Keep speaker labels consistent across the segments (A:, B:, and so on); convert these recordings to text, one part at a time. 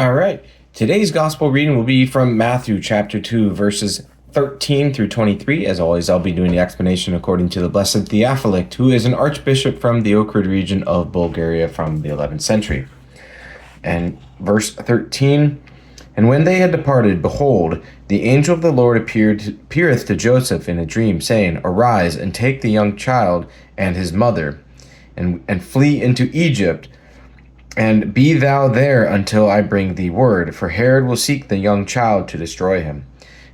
A: All right. Today's gospel reading will be from Matthew chapter 2, verses 13 through 23. As always, I'll be doing the explanation according to the Blessed Theophylact, who is an archbishop from the Ohrid region of Bulgaria from the 11th century. And verse 13, and when they had departed, behold, the angel of the Lord appeareth to Joseph in a dream, saying, Arise, and take the young child and his mother, and flee into Egypt, and be thou there until I bring thee word, for Herod will seek the young child to destroy him.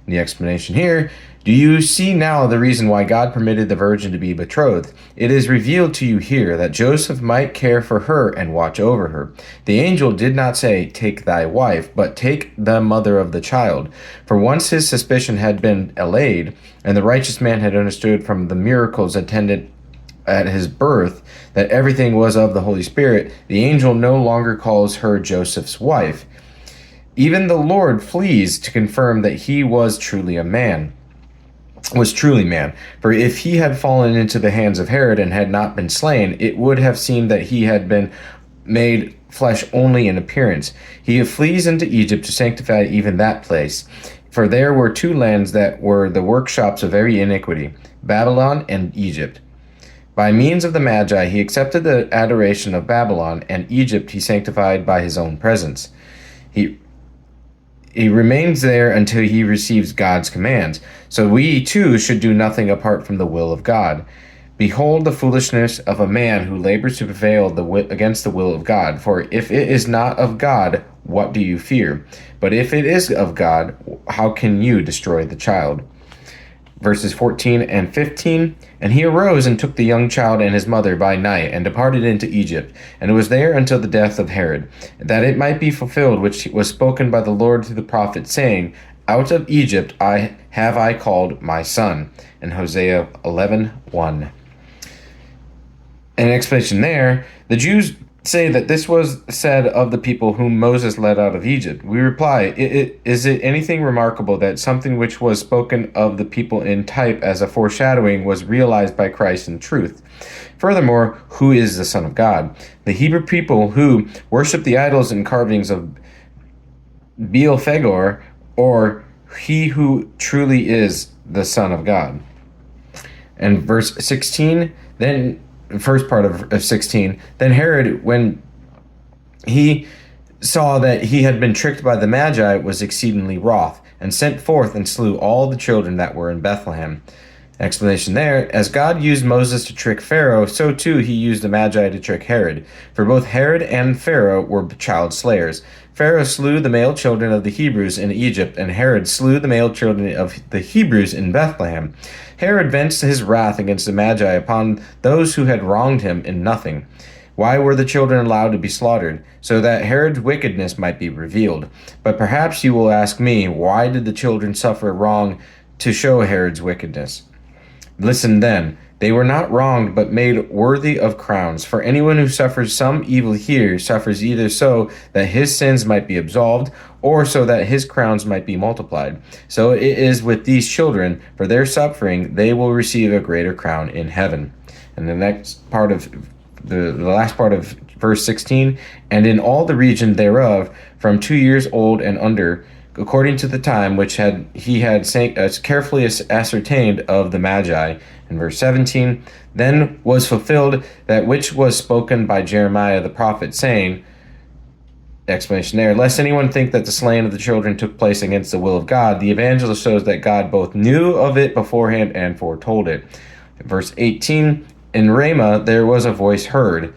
A: The explanation here, do you see now the reason why God permitted the virgin to be betrothed? It is revealed to you here that Joseph might care for her and watch over her. The angel did not say, Take thy wife, but take the mother of the child. For once his suspicion had been allayed, and the righteous man had understood from the miracles attendant at his birth that everything was of the Holy Spirit, the angel no longer calls her Joseph's wife. Even the Lord flees to confirm that he was truly man. For if he had fallen into the hands of Herod and had not been slain, it would have seemed that he had been made flesh only in appearance. He flees into Egypt to sanctify even that place. For there were two lands that were the workshops of every iniquity, Babylon and Egypt. By means of the Magi, he accepted the adoration of Babylon, and Egypt he sanctified by his own presence. He remains there until he receives God's commands. So we too should do nothing apart from the will of God. Behold the foolishness of a man who labors to prevail against the will of God. For if it is not of God, what do you fear? But if it is of God, how can you destroy the child? Verses 14 and 15, and he arose and took the young child and his mother by night, and departed into Egypt, and was there until the death of Herod, that it might be fulfilled which was spoken by the Lord through the prophet, saying, Out of Egypt have I called my son. In Hosea 11:1. An explanation there, the Jews say that this was said of the people whom Moses led out of Egypt. We reply, is it anything remarkable that something which was spoken of the people in type as a foreshadowing was realized by Christ in truth? Furthermore, who is the Son of God? The Hebrew people who worship the idols and carvings of Beelphegor, or he who truly is the Son of God. And verse 16, then first part of 16, then Herod, when he saw that he had been tricked by the Magi, was exceedingly wroth, and sent forth and slew all the children that were in Bethlehem. Explanation there, as God used Moses to trick Pharaoh, so too he used the Magi to trick Herod. For both Herod and Pharaoh were child slayers. Pharaoh slew the male children of the Hebrews in Egypt, and Herod slew the male children of the Hebrews in Bethlehem. Herod vents his wrath against the Magi upon those who had wronged him in nothing. Why were the children allowed to be slaughtered? So that Herod's wickedness might be revealed. But perhaps you will ask me, why did the children suffer wrong to show Herod's wickedness? Listen then, they were not wronged, but made worthy of crowns. For anyone who suffers some evil here suffers either so that his sins might be absolved, or so that his crowns might be multiplied. So it is with these children, for their suffering they will receive a greater crown in heaven. And the next part of the last part of verse 16, and in all the region thereof, from 2 years old and under, according to the time which he had carefully ascertained of the Magi. In verse 17, then was fulfilled that which was spoken by Jeremiah the prophet, saying, explanation there, lest anyone think that the slaying of the children took place against the will of God. The evangelist shows that God both knew of it beforehand and foretold it. Verse 18, in Ramah there was a voice heard.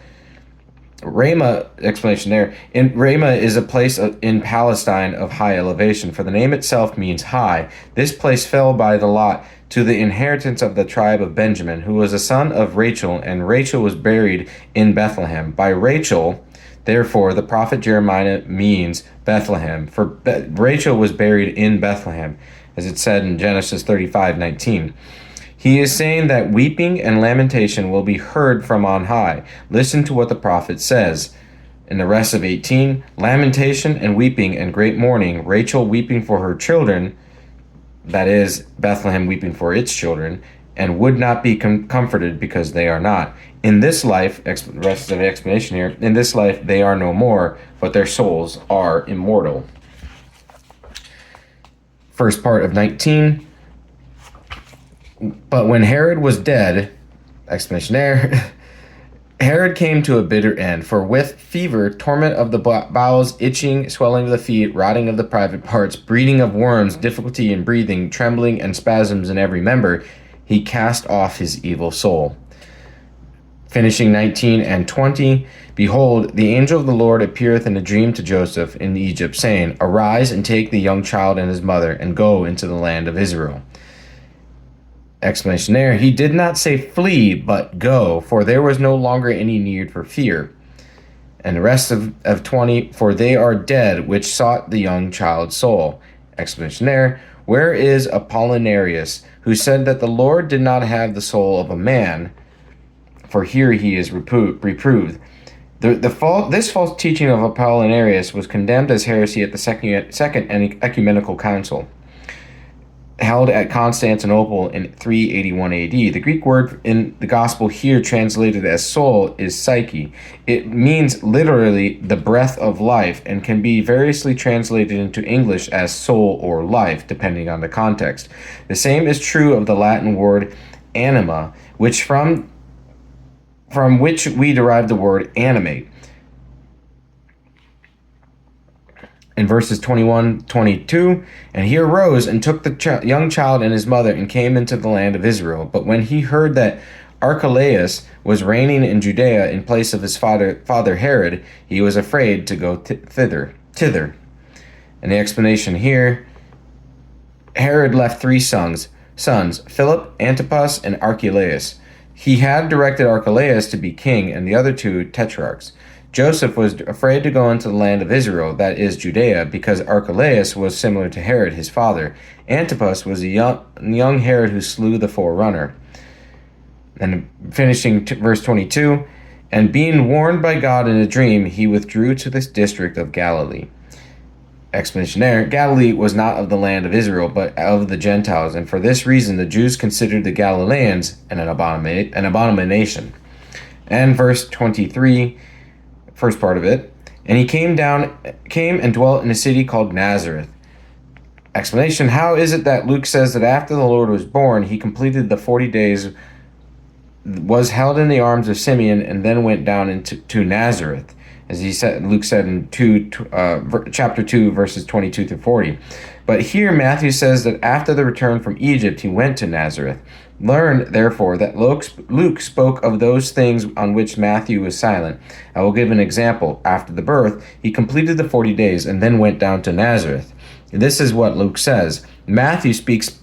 A: Ramah, explanation there, in Ramah is a place in Palestine of high elevation, for the name itself means high. This place fell by the lot to the inheritance of the tribe of Benjamin, who was a son of Rachel, and Rachel was buried in Bethlehem. By Rachel, therefore, the prophet Jeremiah means Bethlehem, for Rachel was buried in Bethlehem, as it said in Genesis 35:19. He is saying that weeping and lamentation will be heard from on high. Listen to what the prophet says. In the rest of 18, lamentation and weeping and great mourning, Rachel weeping for her children, that is, Bethlehem weeping for its children, and would not be comforted because they are not. In this life, rest of the explanation here, in this life they are no more, but their souls are immortal. First part of 19. But when Herod was dead, explanation there, Herod came to a bitter end, for with fever, torment of the bowels, itching, swelling of the feet, rotting of the private parts, breeding of worms, difficulty in breathing, trembling and spasms in every member, he cast off his evil soul. Finishing 19 and 20, behold, the angel of the Lord appeareth in a dream to Joseph in Egypt, saying, Arise and take the young child and his mother, and go into the land of Israel. Explanation there, he did not say flee, but go, for there was no longer any need for fear. And the rest of 20, for they are dead which sought the young child's soul. Explanation there, where is Apollinarius, who said that the Lord did not have the soul of a man? For here he is reproved. This false teaching of Apollinarius was condemned as heresy at the Second Ecumenical Council, held at Constantinople in 381 AD. The Greek word in the Gospel here translated as soul is psyche. It means literally the breath of life and can be variously translated into English as soul or life, depending on the context. The same is true of the Latin word anima, which from which we derive the word animate. In verses 21-22, and he arose and took the young child and his mother and came into the land of Israel. But when he heard that Archelaus was reigning in Judea in place of his father Herod, he was afraid to go thither. And the explanation here, Herod left 3 sons, Philip, Antipas, and Archelaus. He had directed Archelaus to be king and the other 2 tetrarchs. Joseph was afraid to go into the land of Israel, that is Judea, because Archelaus was similar to Herod, his father. Antipas was a young Herod who slew the forerunner. And finishing verse 22, and being warned by God in a dream, he withdrew to this district of Galilee. Explanation there, Galilee was not of the land of Israel, but of the Gentiles, and for this reason the Jews considered the Galileans an abomination. And verse 23, first part of it, and he came and dwelt in a city called Nazareth. Explanation, how is it that Luke says that after the Lord was born, he completed the 40 days, was held in the arms of Simeon, and then went down to Nazareth, as Luke said in chapter 2, verses 22 through 40. But here Matthew says that after the return from Egypt, he went to Nazareth. Learn, therefore, that Luke spoke of those things on which Matthew was silent. I will give an example. After the birth, he completed the 40 days and then went down to Nazareth. This is what Luke says. Matthew speaks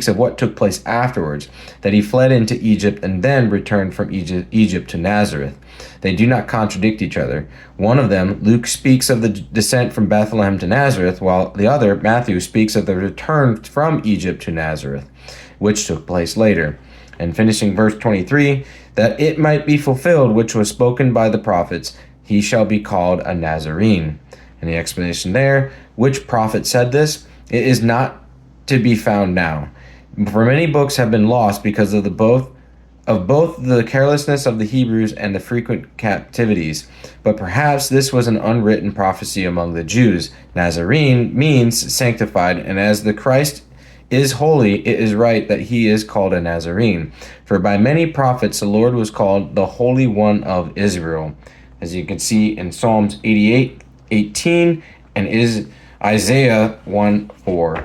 A: of what took place afterwards, that he fled into Egypt and then returned from Egypt to Nazareth. They do not contradict each other. One of them, Luke, speaks of the descent from Bethlehem to Nazareth, while the other, Matthew, speaks of the return from Egypt to Nazareth, which took place later. And finishing verse 23, that it might be fulfilled which was spoken by the prophets, he shall be called a Nazarene. And the explanation there, which prophet said this? It is not to be found now. For many books have been lost because of both the carelessness of the Hebrews and the frequent captivities. But perhaps this was an unwritten prophecy among the Jews. Nazarene means sanctified, and as the Christ is holy, it is right that he is called a Nazarene. For by many prophets the Lord was called the Holy One of Israel, as you can see in Psalms 88:18 and is Isaiah 1:4.